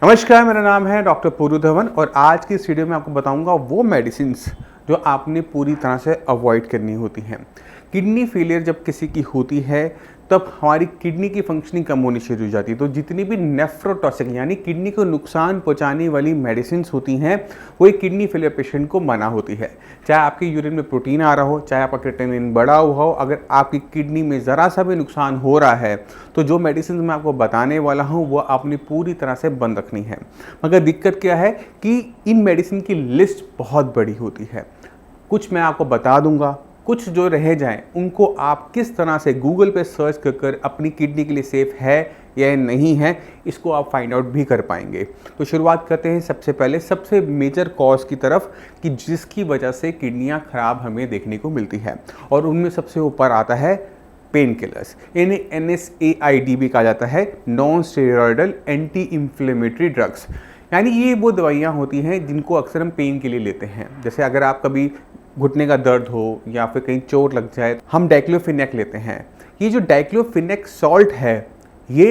नमस्कार, मेरा नाम है डॉक्टर पूरू धवन और आज की इस वीडियो में आपको बताऊंगा वो मेडिसिन्स जो आपने पूरी तरह से अवॉइड करनी होती हैं। किडनी फेलियर जब किसी की होती है तब हमारी किडनी की फंक्शनिंग कम होनी शुरू हो जाती है। तो जितनी भी नेफ्रोटॉक्सिक यानी किडनी को नुकसान पहुंचाने वाली मेडिसिन्स होती हैं वो एक किडनी फेलियर पेशेंट को मना होती है। चाहे आपके यूरिन में प्रोटीन आ रहा हो, चाहे आपका क्रिएटिनिन बढ़ा हुआ हो, अगर आपकी किडनी में ज़रा सा भी नुकसान हो रहा है तो जो मेडिसिन मैं आपको बताने वाला हूँ वो आपने पूरी तरह से बंद रखनी है। मगर दिक्कत क्या है कि इन मेडिसिन की लिस्ट बहुत बड़ी होती है। कुछ मैं आपको बता दूंगा, कुछ जो रह जाएं उनको आप किस तरह से गूगल पे सर्च कर अपनी किडनी के लिए सेफ है या नहीं है इसको आप फाइंड आउट भी कर पाएंगे। तो शुरुआत करते हैं सबसे पहले सबसे मेजर कॉज की तरफ कि जिसकी वजह से किडनियां खराब हमें देखने को मिलती है, और उनमें सबसे ऊपर आता है पेन किलर्स। इन्हें NSAID भी कहा जाता है, non steroidal anti inflammatory drugs. यानी ये वो दवाइयाँ होती हैं जिनको अक्सर हम पेन के लिए लेते हैं। जैसे अगर आप कभी घुटने का दर्द हो या फिर कहीं चोट लग जाए, हम डाइक्लोफिनेक लेते हैं। ये जो डाइक्लोफिनेक सॉल्ट है ये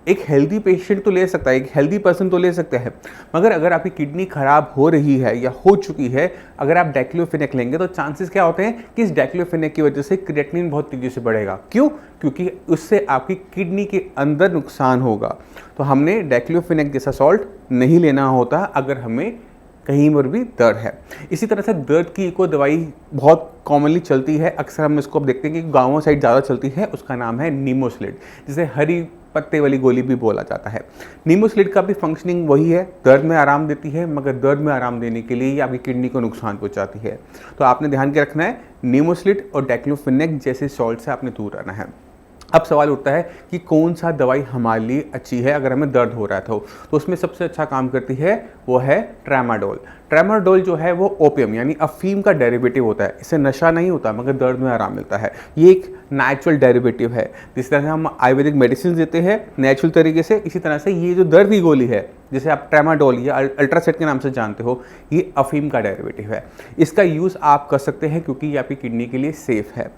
एक हेल्दी पेशेंट तो ले सकता है, एक हेल्दी पर्सन तो ले सकता है, मगर अगर आपकी किडनी खराब हो रही है या हो चुकी है, अगर आप डाइक्लोफिनेक लेंगे तो चांसेस क्या होते हैं कि इस डाइक्लोफिनेक की वजह से क्रिएटिनिन बहुत तेजी से बढ़ेगा। क्यों? क्योंकि उससे आपकी किडनी के अंदर नुकसान होगा। तो हमने डाइक्लोफिनेक जैसा सॉल्ट नहीं लेना होता अगर हमें कहीं पर भी दर्द है। इसी तरह से दर्द की एक और दवाई बहुत कॉमनली चलती है, अक्सर हम इसको अब देखते हैं कि गाँवों साइड ज़्यादा चलती है, उसका नाम है नीमोसिलेट, जिसे हरी पत्ते वाली गोली भी बोला जाता है। नीमोसिलेट का भी फंक्शनिंग वही है, दर्द में आराम देती है, मगर दर्द में आराम देने के लिए ये आपकी किडनी को नुकसान पहुंचाती है। तो आपने ध्यान के रखना है नीमोसिलेट और डाइक्लोफिनेक जैसे सॉल्ट से आपने दूर रहना है। अब सवाल उठता है कि कौन सा दवाई हमारे लिए अच्छी है अगर हमें दर्द हो रहा है तो उसमें सबसे अच्छा काम करती है वो है ट्रामाडोल। ट्रामाडोल जो है वो ओपियम यानी अफीम का डेरिवेटिव होता है। इससे नशा नहीं होता मगर दर्द में आराम मिलता है। ये एक नेचुरल डेरिवेटिव है। जिस तरह से हम आयुर्वेदिक मेडिसिन देते हैं नेचुरल तरीके से, इसी तरह से ये जो दर्द की गोली है जिसे आप ट्रामाडोल या अल्ट्रासेट के नाम से जानते हो, ये अफीम का डेरिवेटिव है। इसका यूज़ आप कर सकते हैं क्योंकि ये आपकी किडनी के लिए सेफ है।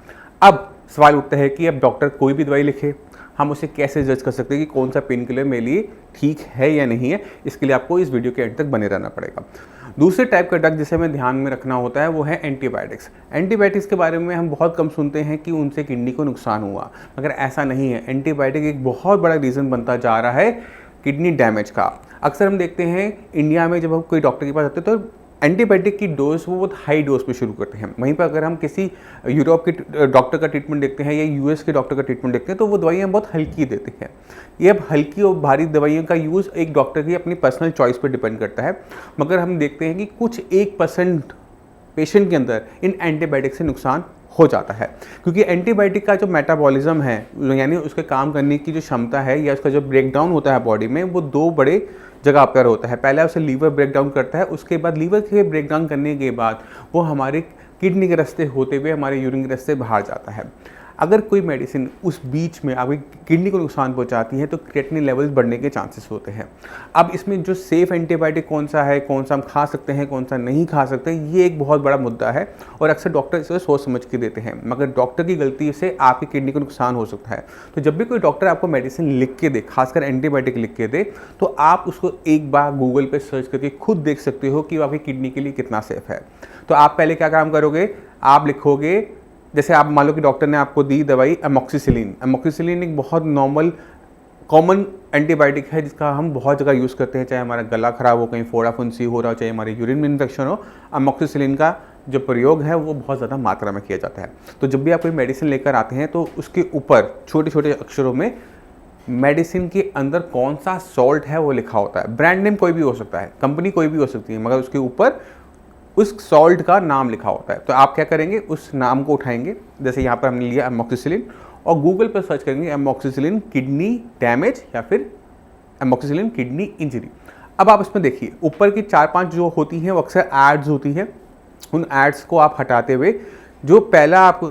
अब सवाल उठता है कि अब डॉक्टर कोई भी दवाई लिखे, हम उसे कैसे जज कर सकते हैं कि कौन सा पेन किलर मेरे लिए ठीक है या नहीं है। इसके लिए आपको इस वीडियो के एंड तक बने रहना पड़ेगा। दूसरे टाइप का ड्रग जिसे हमें ध्यान में रखना होता है वो है एंटीबायोटिक्स। एंटीबायोटिक्स के बारे में हम बहुत कम सुनते हैं कि उनसे किडनी को नुकसान हुआ, मगर ऐसा नहीं है। एंटीबायोटिक एक बहुत बड़ा रीज़न बनता जा रहा है किडनी डैमेज का। अक्सर हम देखते हैं इंडिया में जब हम कोई डॉक्टर के पास जाते हैं तो एंटीबायोटिक की डोज वो बहुत हाई डोज पे शुरू करते हैं। वहीं पर अगर हम किसी यूरोप के डॉक्टर का ट्रीटमेंट देखते हैं या US के डॉक्टर का ट्रीटमेंट देखते हैं तो वो दवाइयाँ बहुत हल्की देते हैं। ये अब हल्की और भारी दवाइयों का यूज़ एक डॉक्टर की अपनी पर्सनल चॉइस पर डिपेंड करता है, मगर हम देखते हैं कि कुछ 1% पेशेंट के अंदर इन एंटीबायोटिक से नुकसान हो जाता है। क्योंकि एंटीबायोटिक का जो मेटाबॉलिज्म है यानी उसके काम करने की जो क्षमता है या उसका जो ब्रेकडाउन होता है बॉडी में, वो दो बड़े जगह पर होता है। पहला उसे लीवर ब्रेकडाउन करता है, उसके बाद लीवर के ब्रेकडाउन करने के बाद वो हमारे किडनी के रास्ते होते हुए हमारे यूरिन के रास्ते बाहर जाता है। अगर कोई मेडिसिन उस बीच में आपकी किडनी को नुकसान पहुंचाती है तो क्रिएटिनिन लेवल्स बढ़ने के चांसेस होते हैं। अब इसमें जो सेफ एंटीबायोटिक कौन सा है, कौन सा हम खा सकते हैं, कौन सा नहीं खा सकते, ये एक बहुत बड़ा मुद्दा है और अक्सर डॉक्टर इसे सोच समझ के देते हैं, मगर डॉक्टर की गलती से आपकी किडनी को नुकसान हो सकता है। तो जब भी कोई डॉक्टर आपको मेडिसिन लिख के दे, खासकर एंटीबायोटिक लिख के दे, तो आप उसको एक बार गूगल पर सर्च करके खुद देख सकते हो कि वो आपकी किडनी के लिए कितना सेफ है। तो आप पहले क्या काम करोगे, आप लिखोगे, जैसे आप मान लो कि डॉक्टर ने आपको दी दवाई एमोक्सिसिलिन। एमोक्सिसिलिन एक बहुत नॉर्मल कॉमन एंटीबायोटिक है जिसका हम बहुत जगह यूज़ करते हैं, चाहे हमारा गला खराब हो, कहीं फोड़ा फुंसी हो रहा हो, चाहे हमारे यूरिन में इन्फेक्शन हो, एमोक्सिसिलिन का जो प्रयोग है वो बहुत ज़्यादा मात्रा में किया जाता है। तो जब भी आप कोई मेडिसिन लेकर आते हैं तो उसके ऊपर छोटे छोटे अक्षरों में मेडिसिन के अंदर कौन सा सॉल्ट है वो लिखा होता है। ब्रांड नेम कोई भी हो सकता है, कंपनी कोई भी हो सकती है, मगर उसके ऊपर उस सॉल्ट का नाम लिखा होता है। तो आप क्या करेंगे, उस नाम को उठाएंगे, जैसे यहाँ पर हमने लिया एमोक्सिसिलिन, और गूगल पर सर्च करेंगे एमोक्सिसिलिन किडनी डैमेज या फिर एमोक्सिसिलिन किडनी इंजरी। अब आप इसमें देखिए ऊपर की 4-5 जो होती हैं वो अक्सर एड्स होती हैं। उन एड्स को आप हटाते हुए जो पहला आप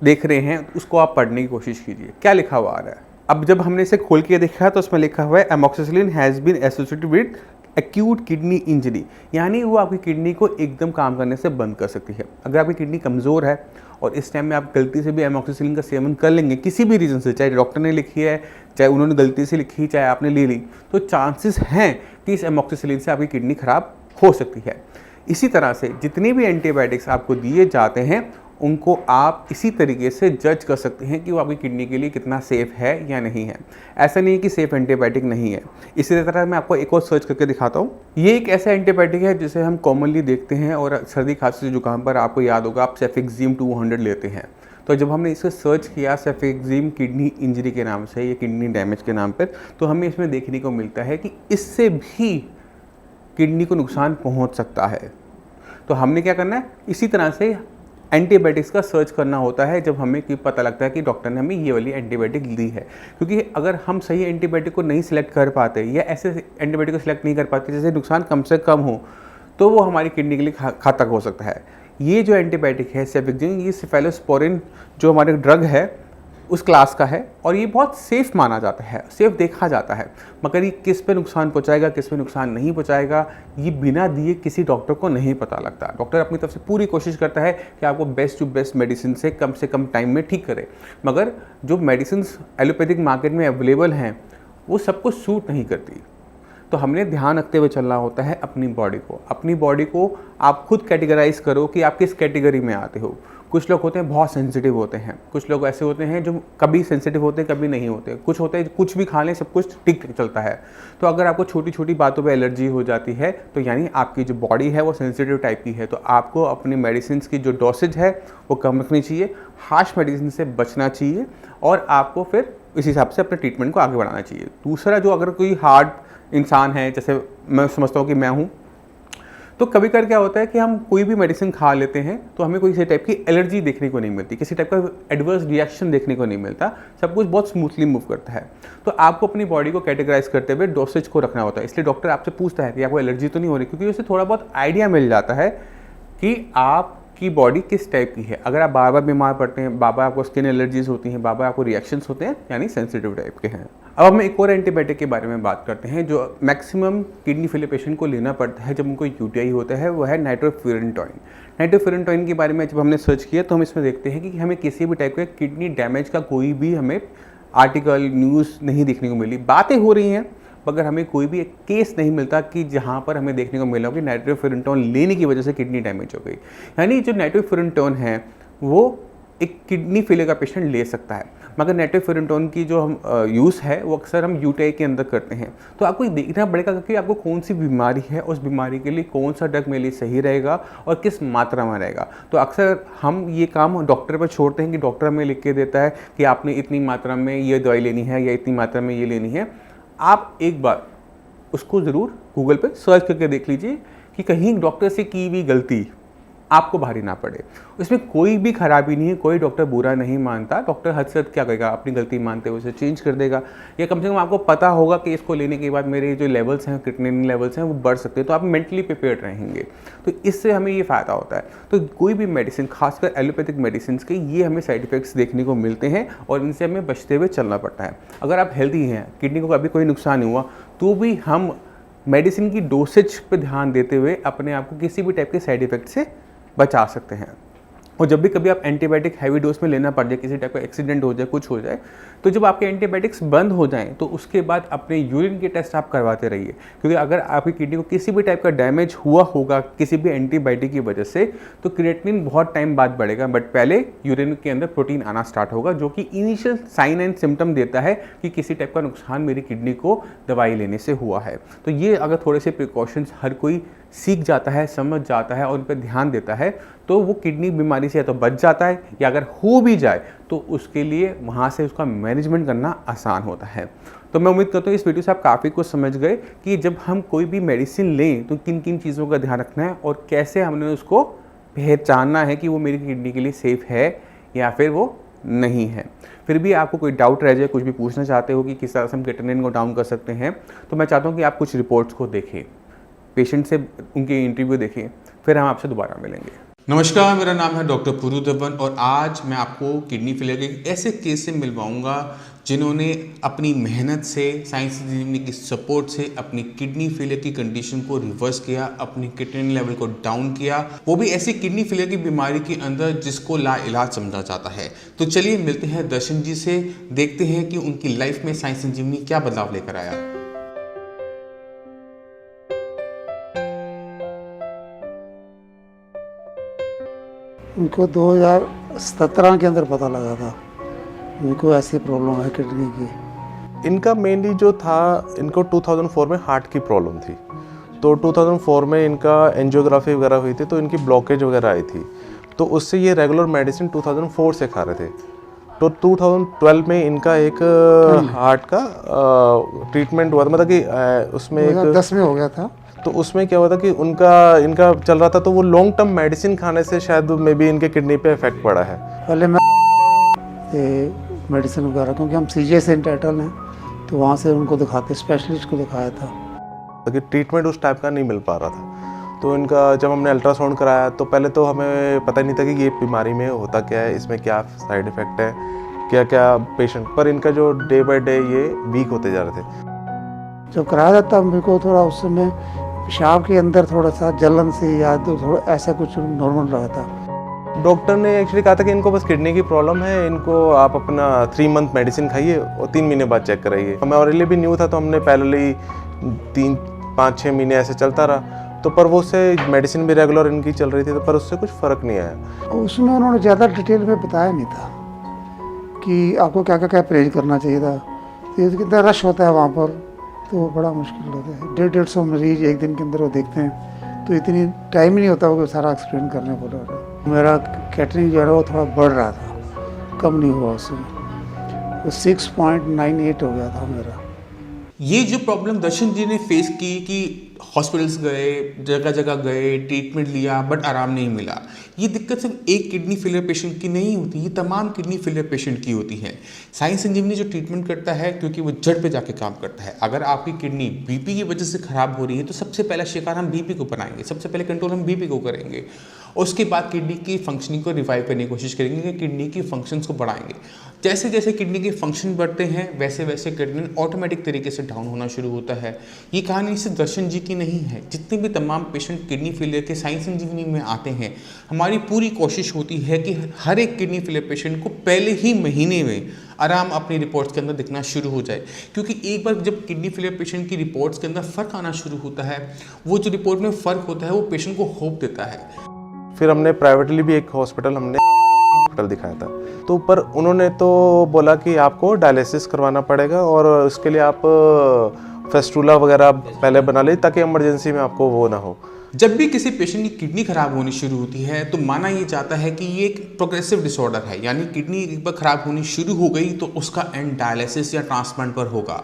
देख रहे हैं उसको आप पढ़ने की कोशिश कीजिए, क्या लिखा हुआ आ रहा है। अब जब हमने इसे खोल के देखा तो उसमें लिखा हुआ है amoxicillin has been associated with acute kidney injury, यानी वो आपकी किडनी को एकदम काम करने से बंद कर सकती है। अगर आपकी किडनी कमज़ोर है और इस टाइम में आप गलती से भी एमॉक्सिसिलिन का सेवन कर लेंगे किसी भी रीज़न से, चाहे डॉक्टर ने लिखी है, चाहे उन्होंने गलती से लिखी, चाहे आपने ले ली, तो चांसेस हैं कि इस एमॉक्सिसिलिन से आपकी किडनी ख़राब हो सकती है। इसी तरह से जितने भी एंटीबायोटिक्स आपको दिए जाते हैं उनको आप इसी तरीके से जज कर सकते हैं कि वो आपकी किडनी के लिए कितना सेफ़ है या नहीं है। ऐसा नहीं है कि सेफ़ एंटीबायोटिक नहीं है। इसी तरह मैं आपको एक और सर्च करके दिखाता हूँ। ये एक ऐसा एंटीबायोटिक है जिसे हम कॉमनली देखते हैं और सर्दी खांसी जुकाम पर आपको याद होगा आप सेफेक्सिम 200 लेते हैं। तो जब हमने इसे सर्च किया सेफेक्सिम किडनी इंजरी के नाम से या किडनी डैमेज के नाम पर, तो हमें इसमें देखने को मिलता है कि इससे भी किडनी को नुकसान पहुँच सकता है। तो हमने क्या करना है, इसी तरह से एंटीबायोटिक्स का सर्च करना होता है जब हमें कि पता लगता है कि डॉक्टर ने हमें ये वाली एंटीबायोटिक दी है। क्योंकि अगर हम सही एंटीबायोटिक को नहीं सिलेक्ट कर पाते या ऐसे एंटीबायोटिक को सिलेक्ट नहीं कर पाते जिससे नुकसान कम से कम हो, तो वो हमारी किडनी के लिए घातक हो सकता है। ये जो एंटीबायोटिक है सेफेक्सिम, ये सेफेलोस्पोरिन जो हमारे ड्रग है उस क्लास का है और ये बहुत सेफ़ माना जाता है, सेफ़ देखा जाता है। मगर ये किस पे नुकसान पहुंचाएगा, किस पे नुकसान नहीं पहुंचाएगा, ये बिना दिए किसी डॉक्टर को नहीं पता लगता। डॉक्टर अपनी तरफ से पूरी कोशिश करता है कि आपको बेस्ट टू बेस्ट मेडिसिन से कम टाइम में ठीक करे, मगर जो मेडिसिन एलोपैथिक मार्केट में अवेलेबल हैं वो सबको सूट नहीं करती। तो हमने ध्यान रखते हुए चलना होता है अपनी बॉडी को आप खुद कैटेगराइज करो कि आप किस कैटेगरी में आते हो। कुछ लोग होते हैं बहुत सेंसिटिव होते हैं, कुछ लोग ऐसे होते हैं जो कभी सेंसिटिव होते हैं कभी नहीं होते, कुछ होते हैं कुछ भी खा लें सब कुछ ठीक चलता है। तो अगर आपको छोटी छोटी बातों पे एलर्जी हो जाती है तो यानी आपकी जो बॉडी है वो सेंसिटिव टाइप की है। तो आपको अपनी मेडिसिन की जो डोसेज है वो कम रखनी चाहिए, हार्श मेडिसिन से बचना चाहिए और आपको फिर इस हिसाब से अपने ट्रीटमेंट को आगे बढ़ाना चाहिए। दूसरा, जो अगर कोई हार्ड इंसान है, जैसे मैं समझता हूँ कि मैं हूँ, तो कभी कर क्या होता है कि हम कोई भी मेडिसिन खा लेते हैं तो हमें कोई किसी टाइप की एलर्जी देखने को नहीं मिलती, किसी टाइप का एडवर्स रिएक्शन देखने को नहीं मिलता, सब कुछ बहुत स्मूथली मूव करता है। तो आपको अपनी बॉडी को कैटेगराइज करते हुए डोसेज को रखना होता है। इसलिए डॉक्टर आपसे पूछता है कि आपको एलर्जी तो नहीं हो रही, क्योंकि उससे थोड़ा बहुत आइडिया मिल जाता है कि आपकी बॉडी किस टाइप की है। अगर आप बार बार बीमार पड़ते हैं, बार बार आपको स्किन एलर्जीज होती हैं, बार बार आपको रिएक्शंस होते हैं, यानी सेंसिटिव टाइप के हैं। अब हम एक और एंटीबायोटिक के बारे में बात करते हैं जो मैक्सिमम किडनी फेलियर पेशेंट को लेना पड़ता है जब उनको यूटीआई होता है, वो है नाइट्रोफुरेंटोइन। नाइट्रोफुरेंटोइन के बारे में जब हमने सर्च किया तो हम इसमें देखते हैं कि हमें किसी भी टाइप का किडनी डैमेज का कोई भी हमें आर्टिकल न्यूज़ नहीं देखने को मिली। बातें हो रही हैं मगर हमें कोई भी एक केस नहीं मिलता कि जहाँ पर हमें देखने को मिला कि नाइट्रोफुरेंटोन लेने की वजह से किडनी डैमेज हो गई। यानी जो नाइट्रोफुरेंटोन है वो एक किडनी फेलियर का पेशेंट ले सकता है, मगर नाइट्रोफुरेंटोन की जो हम यूज़ है वो अक्सर हम यूटीआई के अंदर करते हैं। तो आपको देखना पड़ेगा कि आपको कौन सी बीमारी है, उस बीमारी के लिए कौन सा ड्रग मेरे लिए सही रहेगा और किस मात्रा में रहेगा। तो अक्सर हम ये काम डॉक्टर पर छोड़ते हैं कि डॉक्टर हमें लिख के देता है कि आपने इतनी मात्रा में ये दवाई लेनी है या इतनी मात्रा में ये लेनी है। आप एक बार उसको ज़रूर गूगल पे सर्च करके देख लीजिए कि कहीं डॉक्टर से की हुई गलती आपको भारी ना पड़े। इसमें कोई भी खराबी नहीं है, कोई डॉक्टर बुरा नहीं मानता। डॉक्टर हद से हद क्या करेगा, अपनी गलती मानते हुए उसे चेंज कर देगा, या कम से कम आपको पता होगा कि इसको लेने के बाद मेरे जो लेवल्स हैं, क्रिएटिनिन लेवल्स हैं वो बढ़ सकते हैं, तो आप मेंटली प्रिपेयर्ड रहेंगे। तो इससे हमें ये फ़ायदा होता है। तो कोई भी मेडिसिन, खासकर एलोपैथिक मेडिसिन के, ये हमें साइड इफेक्ट्स देखने को मिलते हैं और इनसे हमें बचते हुए चलना पड़ता है। अगर आप हेल्दी हैं, किडनी को कभी कोई नुकसान नहीं हुआ, तो भी हम मेडिसिन की डोसेज पर ध्यान देते हुए अपने आप को किसी भी टाइप के साइड इफेक्ट से बचा सकते हैं। और जब भी कभी आप एंटीबायोटिक हैवी डोज में लेना पड़ जाए, किसी टाइप का एक्सीडेंट हो जाए, कुछ हो जाए, तो जब आपके एंटीबायोटिक्स बंद हो जाएं तो उसके बाद अपने यूरिन के टेस्ट आप करवाते रहिए। क्योंकि अगर आपकी किडनी को किसी भी टाइप का डैमेज हुआ होगा किसी भी एंटीबायोटिक की वजह से, तो क्रिएटिनिन बहुत टाइम बाद बढ़ेगा, बट पहले यूरिन के अंदर प्रोटीन आना स्टार्ट होगा, जो कि इनिशियल साइन एंड सिम्टम देता है कि किसी टाइप का नुकसान मेरी किडनी को दवाई लेने से हुआ है। तो ये अगर थोड़े से प्रिकॉशंस हर कोई सीख जाता है, समझ जाता है और उन पर ध्यान देता है, तो वो किडनी बीमारी से या तो बच जाता है, या अगर हो भी जाए तो उसके लिए वहाँ से उसका मैनेजमेंट करना आसान होता है। तो मैं उम्मीद करता हूँ इस वीडियो से आप काफ़ी कुछ समझ गए कि जब हम कोई भी मेडिसिन लें तो किन किन चीज़ों का ध्यान रखना है और कैसे हमने उसको पहचानना है कि वो मेरी किडनी के लिए सेफ़ है या फिर वो नहीं है। फिर भी आपको कोई डाउट रह जाए, कुछ भी पूछना चाहते हो कि किस तरह से हम क्रिएटिनिन को डाउन कर सकते हैं, तो मैं चाहता हूँ कि आप कुछ रिपोर्ट्स को देखें, पेशेंट से उनके इंटरव्यू देखें, फिर हम आपसे दोबारा मिलेंगे। नमस्कार, मेरा नाम है डॉक्टर पुरुधवन और आज मैं आपको किडनी फेलियर के एक ऐसे केस से मिलवाऊंगा जिन्होंने अपनी मेहनत से, साइंस इंजीनियरिंग की सपोर्ट से अपनी किडनी फेलियर की कंडीशन को रिवर्स किया, अपनी किडनी लेवल को डाउन किया, वो भी ऐसी किडनी फेलियर की बीमारी के अंदर जिसको लाइलाज समझा जाता है। तो चलिए मिलते हैं दर्शन जी से, देखते हैं कि उनकी लाइफ में साइंस इंजीनियरिंग क्या बदलाव लेकर आया। उनको 2017 के अंदर पता लगा था उनको ऐसी प्रॉब्लम है किडनी की। इनका मेनली जो था, इनको 2004 में हार्ट की प्रॉब्लम थी, तो 2004 में इनका एंजियोग्राफी वगैरह हुई थी, तो इनकी ब्लॉकेज वगैरह आई थी, तो उससे ये रेगुलर मेडिसिन 2004 से खा रहे थे। तो 2012 में इनका एक हार्ट का ट्रीटमेंट हुआ था, मतलब कि उसमें 2010 में हो गया था। तो उसमें क्या हुआ था कि इनका चल रहा था, तो वो लॉन्ग टर्म मेडिसिन खाने से शायद मे बी इनके किडनी पे इफेक्ट पड़ा है। पहले मैं मेडिसिन वगैरह, क्योंकि हम सीजे से इंटाइटल हैं, तो वहाँ से उनको दिखाते, स्पेशलिस्ट को दिखाया था कि ट्रीटमेंट उस टाइप का नहीं मिल पा रहा था। तो इनका जब हमने अल्ट्रासाउंड कराया तो पहले तो हमें पता ही नहीं था कि ये बीमारी में होता क्या है, इसमें क्या साइड इफ़ेक्ट है, क्या क्या पेशेंट, पर इनका जो डे बाय डे ये वीक होते जा रहे थे। जब कराया जाता मेरे को थोड़ा उस समय पेशाब के अंदर थोड़ा सा जलन से या तो थोड़ा ऐसा कुछ नॉर्मल रहा था। डॉक्टर ने एक्चुअली कहा था कि इनको बस किडनी की प्रॉब्लम है, इनको आप अपना 3 मंथ मेडिसिन खाइए और 3 महीने बाद चेक कराइए। हमें ऑलरेडी भी न्यू था, तो हमने पहले 3-5-6 महीने ऐसे चलता रहा, तो पर वो उससे मेडिसिन भी रेगुलर इनकी चल रही थी, तो पर उससे कुछ फ़र्क नहीं आया। उसमें उन्होंने ज़्यादा डिटेल में बताया नहीं था कि आपको क्या क्या क्या परहेज करना चाहिए था। तो कितना रश होता है वहाँ पर, तो बड़ा मुश्किल होता है। 150 मरीज एक दिन के अंदर वो देखते हैं, तो इतनी टाइम ही नहीं होता वो सारा एक्सप्लेन करने को। मेरा कैटरिंग जो है वो थोड़ा बढ़ रहा था, कम नहीं हुआ उसमें, तो 6.98 हो गया था मेरा। ये जो प्रॉब्लम दर्शन जी ने फेस की कि हॉस्पिटल्स गए, जगह जगह गए, ट्रीटमेंट लिया, बट आराम नहीं मिला, ये दिक्कत सिर्फ एक किडनी फेलियर पेशेंट की नहीं होती, ये तमाम किडनी फेलियर पेशेंट की होती है। साइंस इंजीनियरिंग जो ट्रीटमेंट करता है, क्योंकि वो जड़ पे जाके काम करता है। अगर आपकी किडनी बीपी की वजह से खराब हो रही है, तो सबसे पहला शिकार हम बीपी को बनाएंगे, सबसे पहले कंट्रोल हम बीपी को करेंगे, उसके बाद किडनी की फंक्शनिंग को रिवाइव करने की कोशिश करेंगे, कि किडनी की फंक्शंस को बढ़ाएंगे। जैसे जैसे किडनी के फंक्शन बढ़ते हैं, वैसे वैसे किडनी ऑटोमेटिक तरीके से डाउन होना शुरू होता है। ये कहानी सिर्फ दर्शन जी की नहीं है, जितने भी तमाम पेशेंट किडनी फेलियर के साइंस इंजीनियरिंग में आते हैं, हमारी पूरी कोशिश होती है कि हर एक किडनी फेलियर पेशेंट को पहले ही महीने में आराम अपनी रिपोर्ट्स के अंदर दिखना शुरू हो जाए। क्योंकि एक बार जब किडनी फेलियर पेशेंट की रिपोर्ट्स के अंदर फ़र्क आना शुरू होता है, वो जो रिपोर्ट में फ़र्क होता है वो पेशेंट को होप देता है। फिर हमने प्राइवेटली भी एक हॉस्पिटल दिखाया था, तो पर उन्होंने तो बोला कि आपको डायलिसिस करवाना पड़ेगा और उसके लिए आप फेस्टुला वगैरह पहले बना ले, ताकि इमरजेंसी में आपको वो ना हो। जब भी किसी पेशेंट की किडनी खराब होनी शुरू होती है, तो माना ये जाता है कि ये एक प्रोग्रेसिव डिसऑर्डर है, यानी किडनी एक बार खराब होनी शुरू हो गई तो उसका एंड डायलिसिस या ट्रांसप्लांट पर होगा।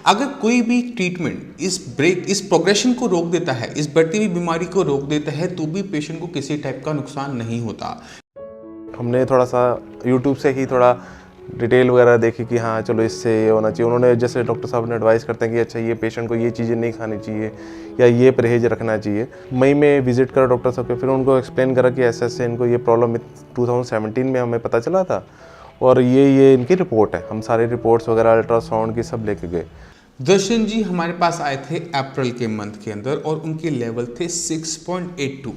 अगर कोई भी ट्रीटमेंट इस प्रोग्रेशन को रोक देता है, इस बढ़ती हुई बीमारी को रोक देता है, तो भी पेशेंट को किसी टाइप का नुकसान नहीं होता। हमने थोड़ा सा यूट्यूब से ही थोड़ा डिटेल वगैरह देखी कि हाँ चलो इससे ये होना चाहिए। उन्होंने जैसे डॉक्टर साहब ने एडवाइस करते हैं कि अच्छा ये पेशेंट को ये चीज़ें नहीं खानी चाहिए या ये परहेज रखना चाहिए। मई में विजिट करा डॉक्टर साहब के, फिर उनको एक्सप्लेन करा कि ऐसे ऐसे इनको ये प्रॉब्लम 2017 में हमें पता चला था और ये इनकी रिपोर्ट है। हम सारी रिपोर्ट्स वगैरह अल्ट्रासाउंड की सब लेके गए। दर्शन जी हमारे पास आए थे अप्रैल के मंथ के अंदर और उनके लेवल थे 6.82।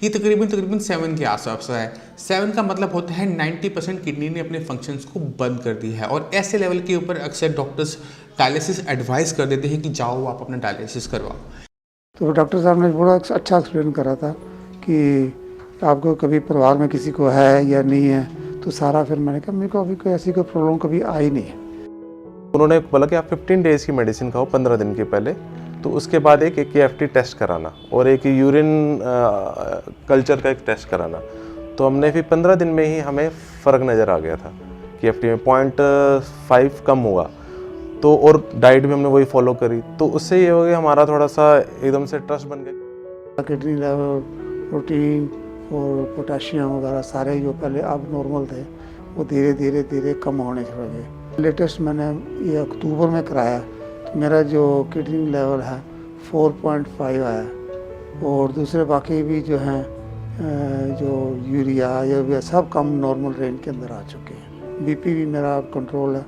ये तकरीबन 7 के आसपास है। 7 का मतलब होता है 90% किडनी ने अपने फंक्शंस को बंद कर दिया है, और ऐसे लेवल के ऊपर अक्सर डॉक्टर्स डायलिसिस एडवाइस कर देते हैं कि जाओ आप अपना डायलिसिस करवाओ। तो डॉक्टर साहब ने बड़ा अच्छा एक्सप्लेन करा था कि आपको कभी परिवार में किसी को है या नहीं है, तो सारा फिर मैंने कहा मेरे को अभी कोई ऐसी कोई प्रॉब्लम कभी आई नहीं है। उन्होंने बोला कि आप 15 डेज़ की मेडिसिन खाओ 15 दिन के पहले, तो उसके बाद एक KFT टेस्ट कराना और एक यूरिन कल्चर का एक टेस्ट कराना। तो हमने फिर 15 दिन में ही हमें फ़र्क नज़र आ गया था। KFT में 0.5 कम हुआ, तो और डाइट भी हमने वही फॉलो करी, तो उससे ये हो गया हमारा थोड़ा सा एकदम से ट्रस्ट बन गया। किडनी लेवल, प्रोटीन और पोटाशियम वगैरह सारे जो पहले अब नॉर्मल थे, वो धीरे धीरे कम होने लगे। लेटेस्ट मैंने ये अक्टूबर में कराया, तो मेरा जो किडनी लेवल है 4.5 आया, और दूसरे बाकी भी जो हैं जो यूरिया ये भी सब कम नॉर्मल रेंज के अंदर आ चुके हैं। बीपी भी मेरा कंट्रोल है,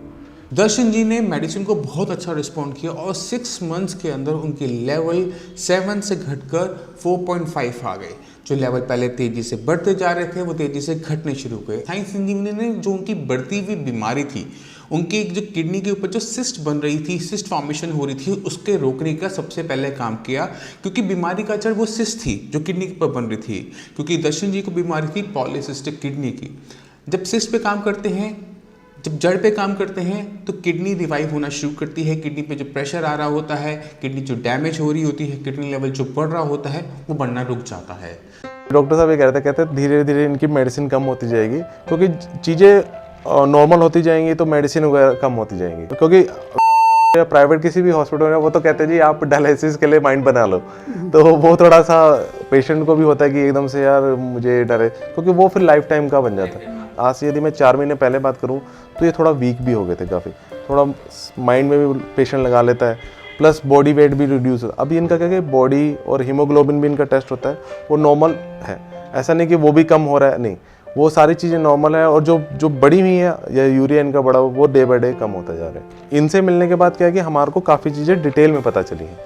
दर्शन जी ने मेडिसिन को बहुत अच्छा रिस्पॉन्ड किया और 6 मंथ्स के अंदर उनके लेवल 7 से घटकर 4.5 आ गए। जो लेवल पहले तेजी से बढ़ते जा रहे थे वो तेजी से घटने शुरू हो गए। साइंस इंजीनियर ने जो उनकी बढ़ती हुई बीमारी थी, उनकी जो किडनी के ऊपर जो सिस्ट बन रही थी, सिस्ट फॉर्मेशन हो रही थी, उसके रोकने का सबसे पहले काम किया, क्योंकि बीमारी का जड़ वो सिस्ट थी जो किडनी के ऊपर बन रही थी। क्योंकि दर्शन जी को बीमारी थी पॉलीसिस्टिक किडनी की। जब सिस्ट पे काम करते हैं, जब जड़ पे काम करते हैं तो किडनी रिवाइव होना शुरू करती है। किडनी पे जो प्रेशर आ रहा होता है, किडनी जो डैमेज हो रही होती है, किडनी लेवल जो बढ़ रहा होता है वो बढ़ना रुक जाता है। डॉक्टर साहब ये कहते हैं धीरे धीरे इनकी मेडिसिन कम होती जाएगी, क्योंकि चीज़ें नॉर्मल होती जाएंगी तो मेडिसिन वगैरह कम होती जाएंगी। क्योंकि प्राइवेट किसी भी हॉस्पिटल में वो तो कहते हैं जी आप डायलिसिस के लिए माइंड बना लो, तो वो थोड़ा सा पेशेंट को भी होता है कि एकदम से यार मुझे डर है, क्योंकि वो फिर लाइफ टाइम का बन जाता है। आज से यदि मैं 4 महीने पहले बात करूं तो ये थोड़ा वीक भी हो गए थे, काफ़ी थोड़ा माइंड में भी पेशेंट लगा लेता है, प्लस बॉडी वेट भी रिड्यूस होता है। अभी इनका क्या है, बॉडी और हीमोग्लोबिन भी इनका टेस्ट होता है, वो नॉर्मल है। ऐसा नहीं कि वो भी कम हो रहा है, नहीं, वो सारी चीज़ें नॉर्मल है। और जो बड़ी हुई है या यूरिया इनका बड़ा वो डे बाय डे कम होता जा रहा है। इनसे मिलने के बाद क्या है कि हमारे को काफ़ी चीज़ें डिटेल में पता चली हैं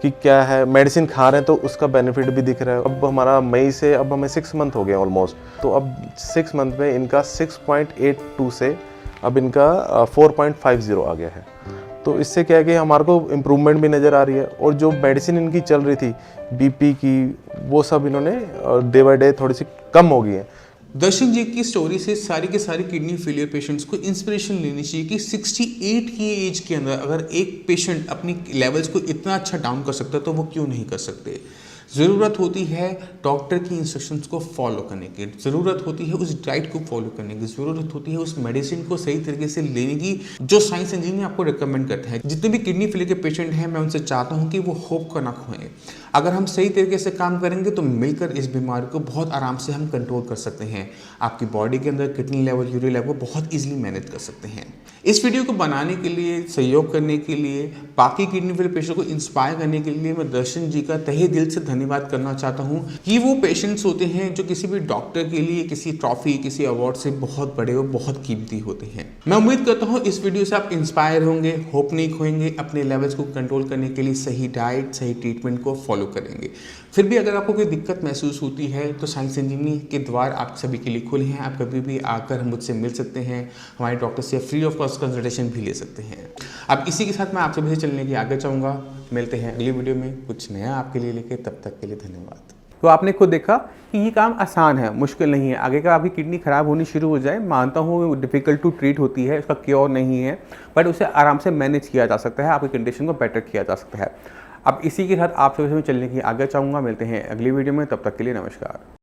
कि क्या है। मेडिसिन खा रहे हैं तो उसका बेनिफिट भी दिख रहा है। अब हमारा मई से अब हमें 6 मंथ हो गए ऑलमोस्ट, तो अब 6 मंथ में इनका 6.82 से अब इनका 4.50 आ गया है। तो इससे क्या है कि हमारे को इम्प्रूवमेंट भी नज़र आ रही है। और जो मेडिसिन इनकी चल रही थी बीपी की, वो सब इन्होंने डे बाय डे थोड़ी सी कम हो गई है। दर्शन जी की स्टोरी से सारी के सारी किडनी फेलियर पेशेंट्स को इंस्पिरेशन लेनी चाहिए कि 68 की एज के अंदर अगर एक पेशेंट अपनी लेवल्स को इतना अच्छा डाउन कर सकता है तो वो क्यों नहीं कर सकते। ज़रूरत होती है डॉक्टर की इंस्ट्रक्शंस को फॉलो करने की, ज़रूरत होती है उस डाइट को फॉलो करने की, ज़रूरत होती है उस मेडिसिन को सही तरीके से लेने की जो साइंस इंजीनियर आपको रिकमेंड करता है। जितने भी किडनी फेलियर के पेशेंट हैं, मैं उनसे चाहता हूं कि वो होप का ना खोएं। अगर हम सही तरीके से काम करेंगे तो मिलकर इस बीमारी को बहुत आराम से हम कंट्रोल कर सकते हैं। आपकी बॉडी के अंदर किडनी लेवल, यूरिया लेवल बहुत ईजिली मैनेज कर सकते हैं। इस वीडियो को बनाने के लिए, सहयोग करने के लिए, बाकी किडनी फेलियर पेशेंट को इंस्पायर करने के लिए मैं दर्शन जी का तहे दिल से धन्यवाद करना चाहता हूं कि वो पेशेंट्स होते हैं जो किसी भी डॉक्टर के लिए किसी ट्रॉफी, किसी अवार्ड से बहुत बड़े और बहुत कीमती होते हैं। मैं उम्मीद करता हूं इस वीडियो से आप इंस्पायर होंगे, होप नहीं खोएंगे, अपने लेवल्स को कंट्रोल करने के लिए सही डाइट, सही ट्रीटमेंट को फॉलो करेंगे। फिर भी अगर आपको कोई दिक्कत महसूस होती है तो साइंस इंजीनियर के द्वार आप सभी के लिए खुले हैं। आप कभी भी आकर मुझसे मिल सकते हैं, हमारे डॉक्टर से फ्री ऑफ कॉस्ट कंसल्टेशन भी ले सकते हैं। अब इसी के साथ मैं आप सभी से चलने की आगे चाहूँगा। मिलते हैं अगली वीडियो में कुछ नया आपके लिए लेके, तब तक के लिए धन्यवाद। तो आपने खुद देखा कि ये काम आसान है, मुश्किल नहीं है। आगे का आपकी किडनी खराब होनी शुरू हो जाए, मानता हूँ डिफ़िकल्ट टू ट्रीट होती है, उसका क्योर नहीं है, बट उसे आराम से मैनेज किया जा सकता है, आपकी कंडीशन को बेटर किया जा सकता है। अब इसी के साथ आप सभी से चलने की आगे चाहूँगा। मिलते हैं अगली वीडियो में, तब तक के लिए नमस्कार।